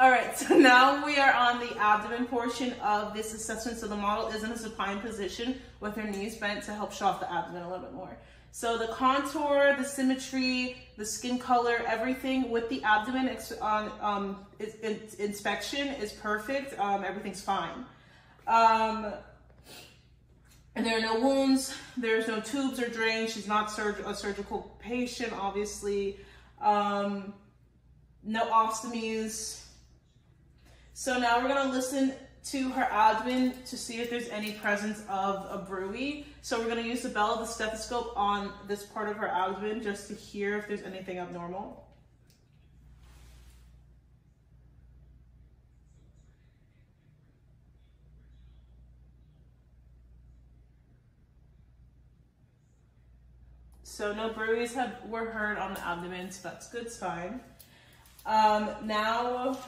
All right, so now we are on the abdomen portion of this assessment. So the model is in a supine position with her knees bent to help show off the abdomen a little bit more. So the contour, the symmetry, the skin color, everything with the abdomen inspection is perfect. Everything's fine. And there are no wounds. There's no tubes or drains. She's not a surgical patient, obviously. No ostomies. So now we're gonna listen to her abdomen to see if there's any presence of a bruit. So we're gonna use the bell of the stethoscope on this part of her abdomen just to hear if there's anything abnormal. So no bruits were heard on the abdomen, so that's a good sign. Now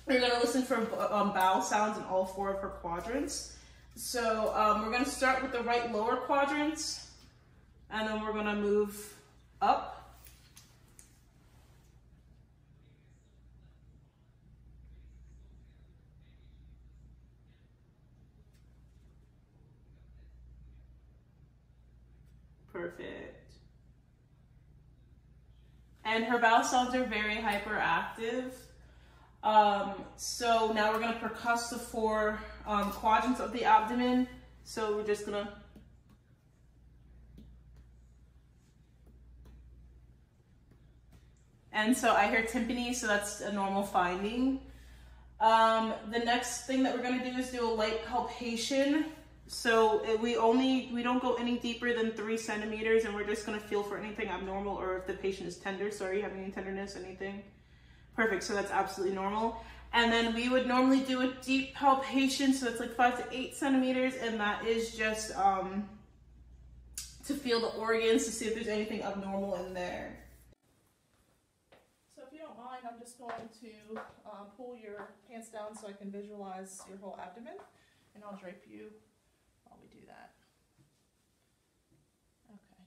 we're gonna listen for bowel sounds in all 4 of her quadrants. So we're gonna start with the right lower quadrants, and then we're gonna move up. Perfect. And her bowel sounds are very hyperactive. So now we're gonna percuss the 4 quadrants of the abdomen. So we're just gonna and so I hear timpani, so that's a normal finding. The next thing that we're gonna do is do a light palpation. So we don't go any deeper than 3 centimeters, and we're just gonna feel for anything abnormal or if the patient is tender. So are you having any tenderness, anything? Perfect, so that's absolutely normal. And then we would normally do a deep palpation, so it's like 5 to 8 centimeters, and that is just to feel the organs, to see if there's anything abnormal in there. So if you don't mind, I'm just going to pull your pants down so I can visualize your whole abdomen, and I'll drape you while we do that. Okay.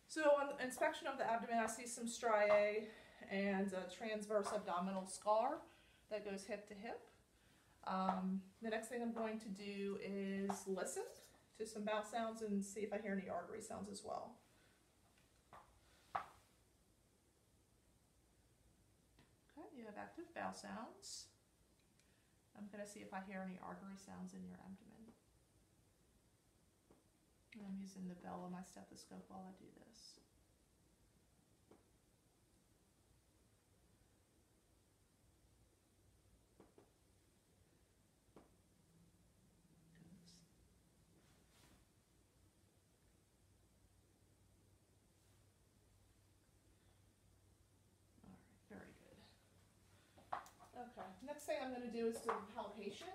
So on inspection of the abdomen, I see some striae and a transverse abdominal scar that goes hip to hip. The next thing I'm going to do is listen to some bowel sounds and see if I hear any artery sounds as well. Okay, you have active bowel sounds. I'm going to see if I hear any artery sounds in your abdomen. And I'm using the bell of my stethoscope while I do this. Okay, next thing I'm going to do is do palpation.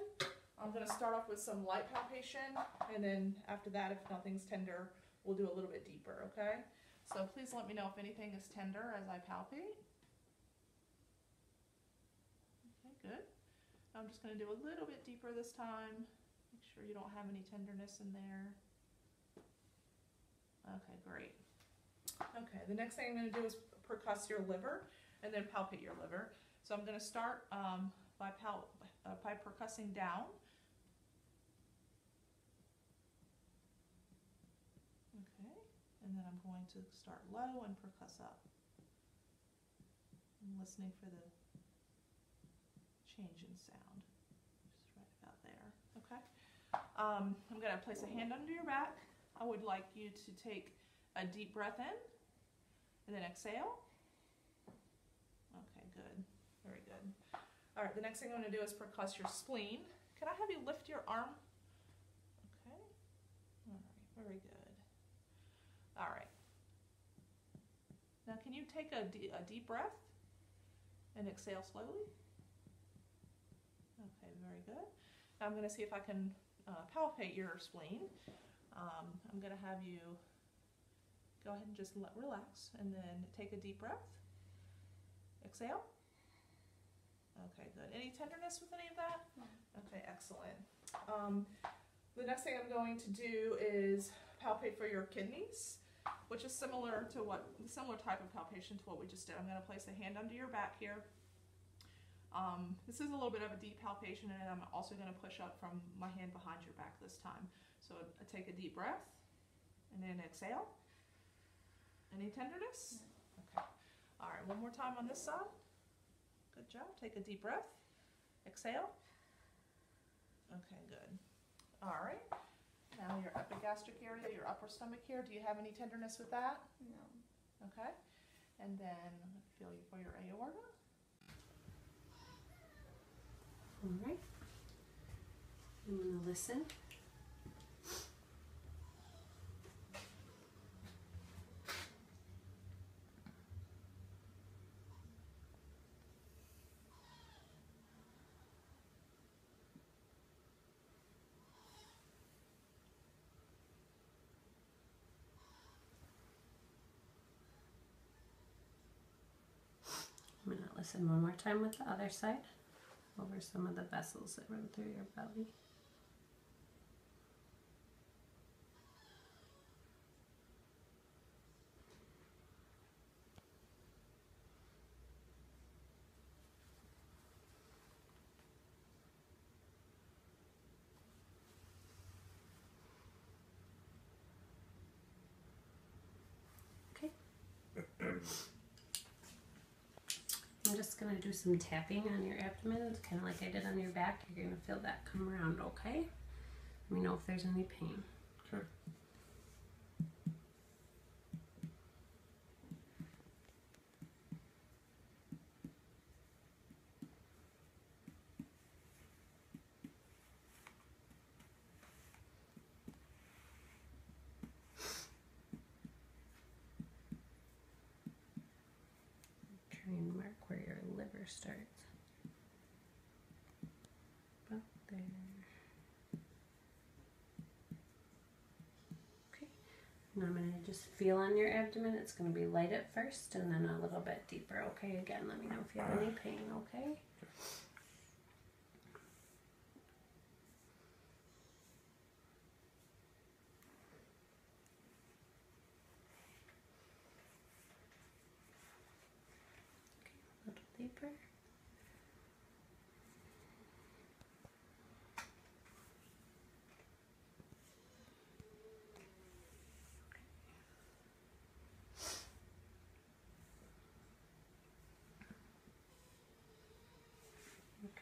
I'm going to start off with some light palpation, and then after that, if nothing's tender, we'll do a little bit deeper, okay? So please let me know if anything is tender as I palpate. Okay, good. I'm just going to do a little bit deeper this time. Make sure you don't have any tenderness in there. Okay, great. Okay, the next thing I'm going to do is percuss your liver and then palpate your liver. So I'm going to start by percussing down. Okay, and then I'm going to start low and percuss up. I'm listening for the change in sound. Just right about there. Okay. I'm going to place a hand under your back. I would like you to take a deep breath in and then exhale. Okay, good. Very good. All right, the next thing I'm going to do is percuss your spleen. Can I have you lift your arm? Okay. All right, very good. All right. Now, can you take a deep breath and exhale slowly? Okay, very good. Now I'm going to see if I can palpate your spleen. I'm going to have you go ahead and just relax and then take a deep breath. Exhale. Okay, good. Any tenderness with any of that? No. Okay, excellent. The next thing I'm going to do is palpate for your kidneys, which is similar type of palpation to what we just did. I'm going to place a hand under your back here. This is a little bit of a deep palpation, and I'm also going to push up from my hand behind your back this time. So I take a deep breath, and then exhale. Any tenderness? Okay. All right, one more time on this side. Good job. Take a deep breath. Exhale. Okay, good. All right. Now your epigastric area, your upper stomach here. Do you have any tenderness with that? No. Okay. And then feel for your aorta. All right. I'm going to listen. I'm going to listen one more time with the other side over some of the vessels that run through your belly. Okay. I'm just going to do some tapping on your abdomen. It's kind of like I did on your back. You're going to feel that come around, okay? Let me know if there's any pain. Sure. Try and mark where your liver starts. About there. Okay. And I'm going to just feel on your abdomen. It's going to be light at first and then a little bit deeper. Okay, again, let me know if you have any pain, okay? A little deeper.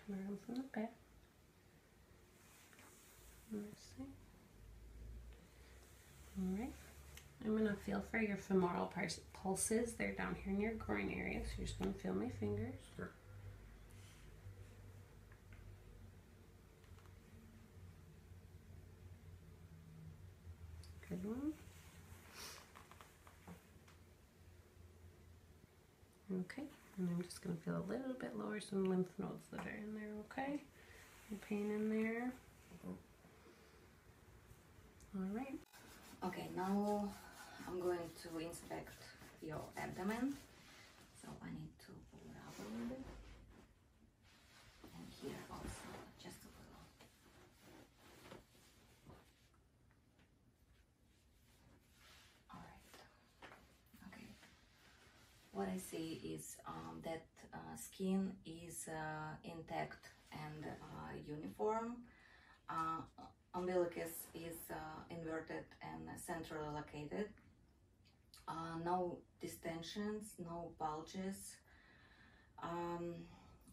Come around from the back. Let's see. Alright. I'm going to feel for your femoral pulses. They're down here in your groin area, so you're just going to feel my fingers. Sure. Good one. Okay, and I'm just going to feel a little bit lower, some lymph nodes that are in there, okay? No pain in there. All right. Okay, now I'm going to inspect your abdomen. So I need to pull it up a little bit. And here also, just a little. Alright. Okay. What I see is that skin is intact and uniform. Umbilicus is inverted and centrally located. No distensions, no bulges.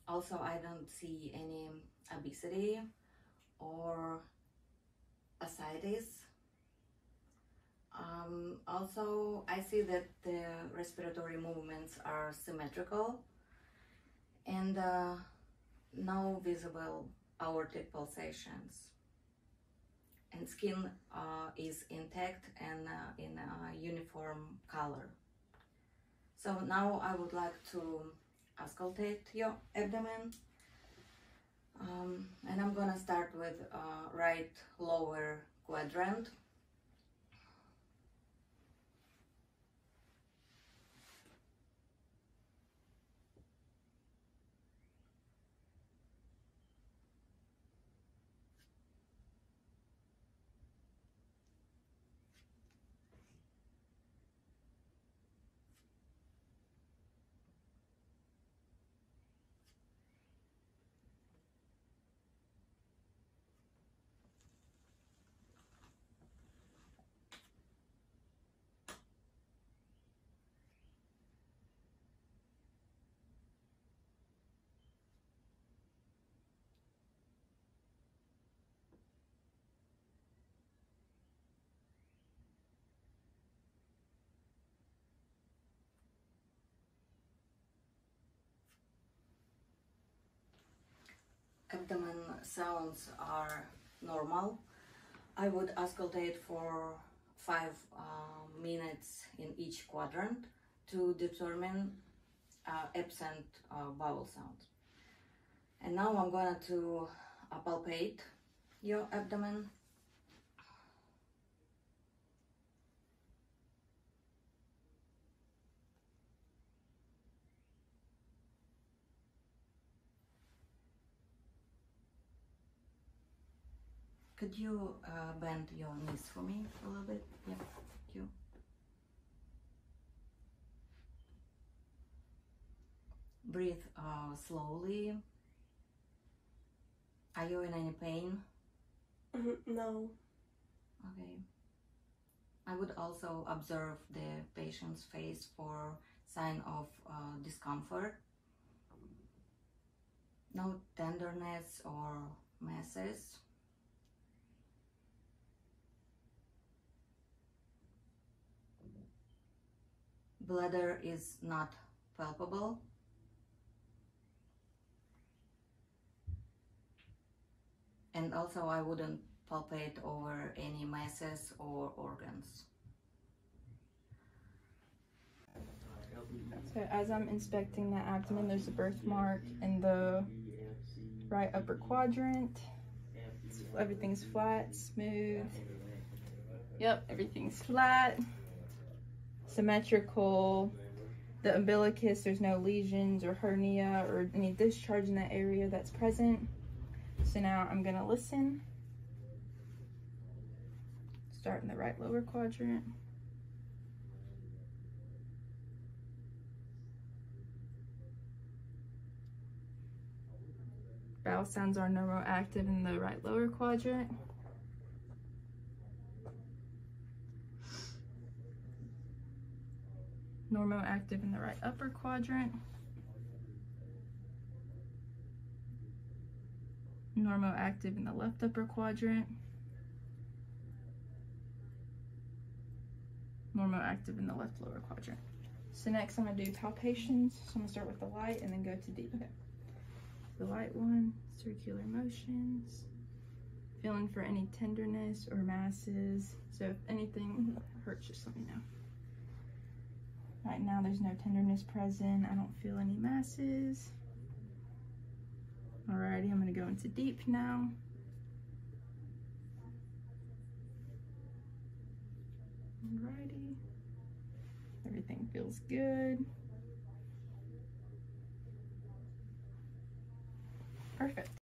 Also, I don't see any obesity or ascites. Also, I see that the respiratory movements are symmetrical and no visible aortic pulsations. And skin is intact and in a uniform color. So now I would like to auscultate your abdomen. And I'm gonna start with right lower quadrant. abdomen sounds are normal, I would auscultate for 5 minutes in each quadrant to determine absent bowel sounds. And now I'm going to palpate your abdomen. Could you bend your knees for me a little bit? Yeah, thank you. Breathe slowly. Are you in any pain? No. Okay. I would also observe the patient's face for sign of discomfort. No tenderness or masses. Bladder is not palpable. And also I wouldn't palpate over any masses or organs. So as I'm inspecting the abdomen, there's a birthmark in the right upper quadrant. Everything's flat, smooth. Yep, everything's flat, symmetrical. The umbilicus, there's no lesions or hernia or any discharge in that area that's present. So now I'm gonna listen. Start in the right lower quadrant. Bowel sounds are normoactive in the right lower quadrant. Normoactive in the right upper quadrant. Normoactive in the left upper quadrant. Normoactive in the left lower quadrant. So next I'm gonna do palpations. So I'm gonna start with the light and then go to deep. Okay. The light one, circular motions. Feeling for any tenderness or masses. So if anything hurts, just let me know. Right now there's no tenderness present. I don't feel any masses. Alrighty, I'm gonna go into deep now. Alrighty. Everything feels good. Perfect.